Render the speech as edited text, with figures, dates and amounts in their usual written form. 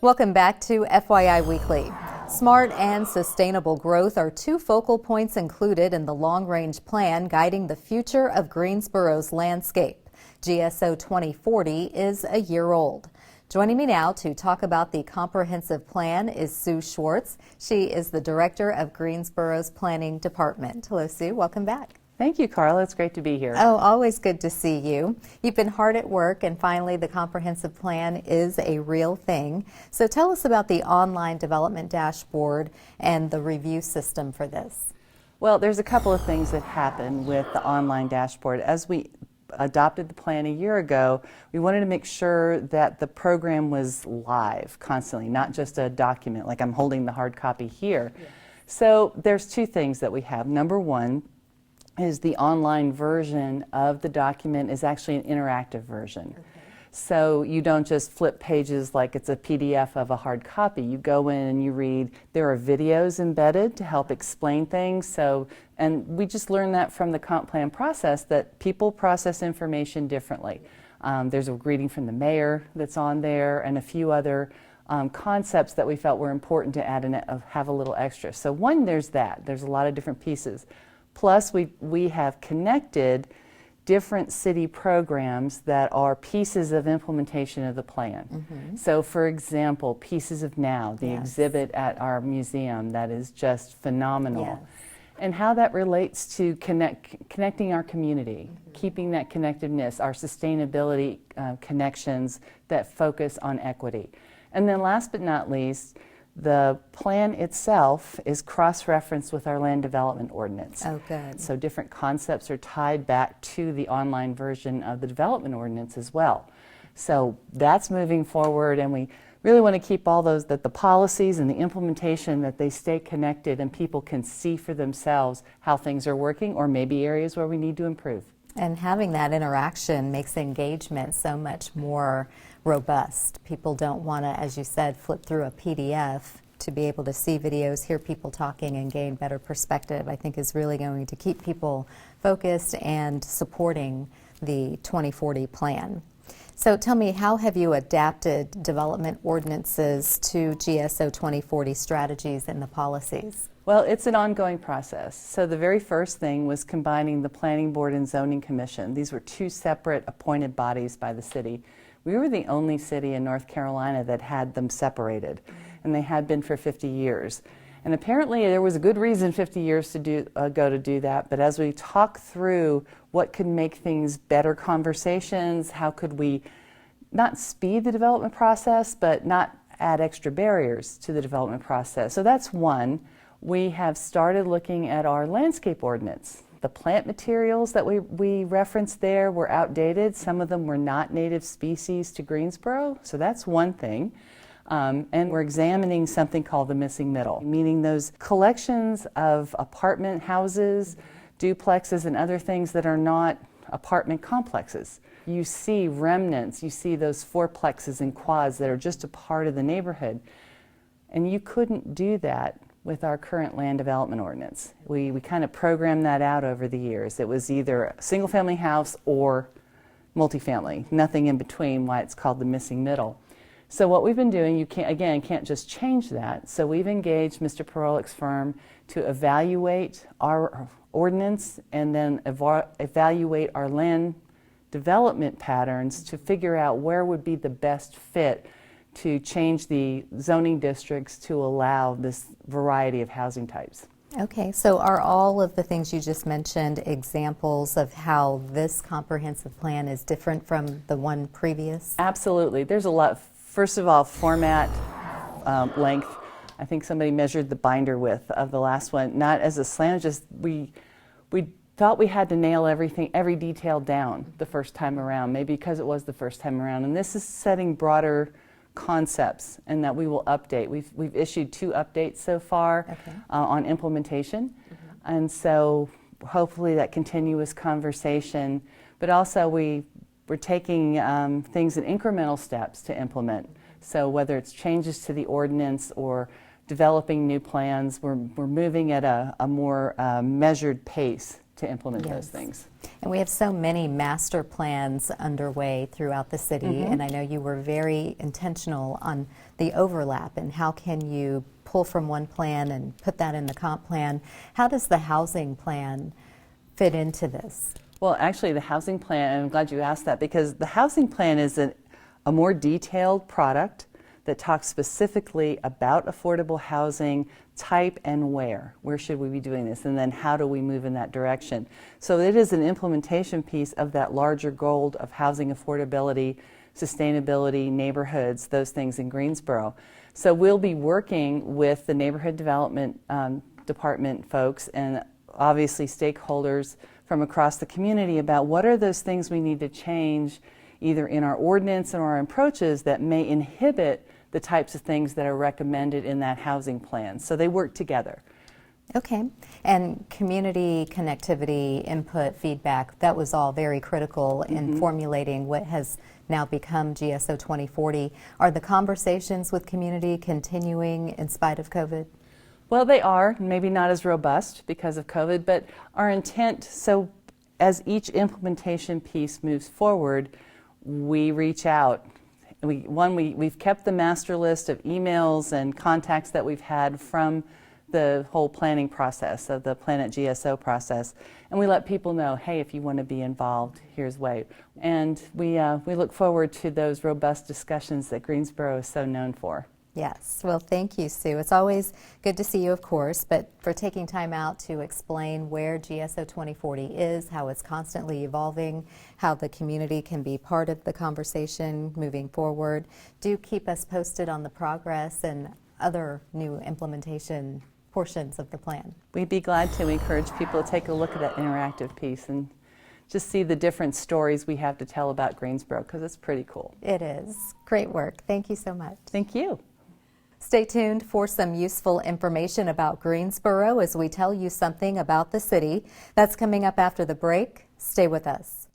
Welcome back to FYI Weekly. Smart and sustainable growth are two focal points included in the long-range plan guiding the future of Greensboro's landscape. GSO 2040 is a year old. Joining me now to talk about the comprehensive plan is Sue Schwartz. She is the director of Greensboro's planning department. Hello, Sue. Welcome back. Thank you, Carla. It's great to be here. Oh, always good to see you. You've been hard at work, and finally the comprehensive plan is a real thing. So tell us about the online development dashboard and the review system for this. Well, there's a couple of things that happen with the online dashboard. As we adopted the plan a year ago, we wanted to make sure that the program was live constantly, not just a document like I'm holding the hard copy here. Yeah. So there's two things that we have. Number one is the online version of the document is actually an interactive version. Okay. So you don't just flip pages like it's a PDF of a hard copy. You go in and you read. There are videos embedded to help explain things. And we just learned that from the comp plan process that people process information differently. There's a greeting from the mayor that's on there and a few other concepts that we felt were important to add and have a little extra. So one, there's that. There's a lot of different pieces. Plus, we have connected different city programs that are pieces of implementation of the plan. Mm-hmm. So, for example, Pieces of Now, the yes. exhibit at our museum that is just phenomenal. Yes. And how that relates to connecting our community, mm-hmm. keeping that connectedness, our sustainability connections that focus on equity. And then last but not least, the plan itself is cross-referenced with our land development ordinance. Oh, good. So different concepts are tied back to the online version of the development ordinance as well. So that's moving forward, and we really want to keep all those, that the policies and the implementation, that they stay connected and people can see for themselves how things are working or maybe areas where we need to improve. And having that interaction makes engagement so much more robust. People don't want to, as you said, flip through a PDF. To be able to see videos, hear people talking, and gain better perspective, I think is really going to keep people focused and supporting the 2040 plan. So tell me, how have you adapted development ordinances to GSO 2040 strategies and the policies? Well, it's an ongoing process. So the very first thing was combining the Planning Board and Zoning Commission. These were two separate appointed bodies by the city. We were the only city in North Carolina that had them separated, and they had been for 50 years. And apparently there was a good reason 50 years ago to do that, but as we talk through what could make things better conversations, how could we not speed the development process, but not add extra barriers to the development process. So that's one. We have started looking at our landscape ordinance. The plant materials that we referenced there were outdated. Some of them were not native species to Greensboro, so that's one thing. And we're examining something called the missing middle, meaning those collections of apartment houses, duplexes, and other things that are not apartment complexes. You see remnants, you see those fourplexes and quads that are just a part of the neighborhood. And you couldn't do that with our current land development ordinance. We kind of programmed that out over the years. It was either a single-family house or multifamily, nothing in between, why it's called the missing middle. So what we've been doing, you can't just change that. So we've engaged Mr. Perolik's firm to evaluate our ordinance and then evaluate our land development patterns to figure out where would be the best fit to change the zoning districts to allow this variety of housing types. Okay, so are all of the things you just mentioned examples of how this comprehensive plan is different from the one previous? Absolutely. There's a lot. First of all, format, length. I think somebody measured the binder width of the last one. Not as a slam, just we thought we had to nail everything, every detail down the first time around, maybe because it was the first time around. And this is setting broader concepts and that we will update. We've issued 2 updates so far okay. On implementation. Mm-hmm. And so hopefully that continuous conversation, but also we're taking things in incremental steps to implement. So whether it's changes to the ordinance or developing new plans, we're moving at a more measured pace to implement Yes. those things. And we have so many master plans underway throughout the city, and I know you were very intentional on the overlap and how can you pull from one plan and put that in the comp plan. How does the housing plan fit into this? Well, actually, the housing plan, and I'm glad you asked that, because the housing plan is a more detailed product that talks specifically about affordable housing type and where. Where should we be doing this? And then how do we move in that direction? So it is an implementation piece of that larger goal of housing affordability, sustainability, neighborhoods, those things in Greensboro. So we'll be working with the neighborhood development department folks and obviously stakeholders from across the community about what are those things we need to change either in our ordinance or our approaches that may inhibit the types of things that are recommended in that housing plan. So they work together. Okay. And community connectivity, input, feedback, that was all very critical in formulating what has now become GSO 2040. Are the conversations with community continuing in spite of COVID? Well, they are, maybe not as robust because of COVID, but our intent, so as each implementation piece moves forward, we reach out. We've kept the master list of emails and contacts that we've had from the whole planning process, of the Planet GSO process, and we let people know, hey, if you want to be involved, here's way. And we look forward to those robust discussions that Greensboro is so known for. Yes. Well, thank you, Sue. It's always good to see you, of course, but for taking time out to explain where GSO 2040 is, how it's constantly evolving, how the community can be part of the conversation moving forward. Do keep us posted on the progress and other new implementation portions of the plan. We'd be glad to encourage people to take a look at that interactive piece and just see the different stories we have to tell about Greensboro, because it's pretty cool. It is. Great work. Thank you so much. Thank you. Stay tuned for some useful information about Greensboro as we tell you something about the city. That's coming up after the break. Stay with us.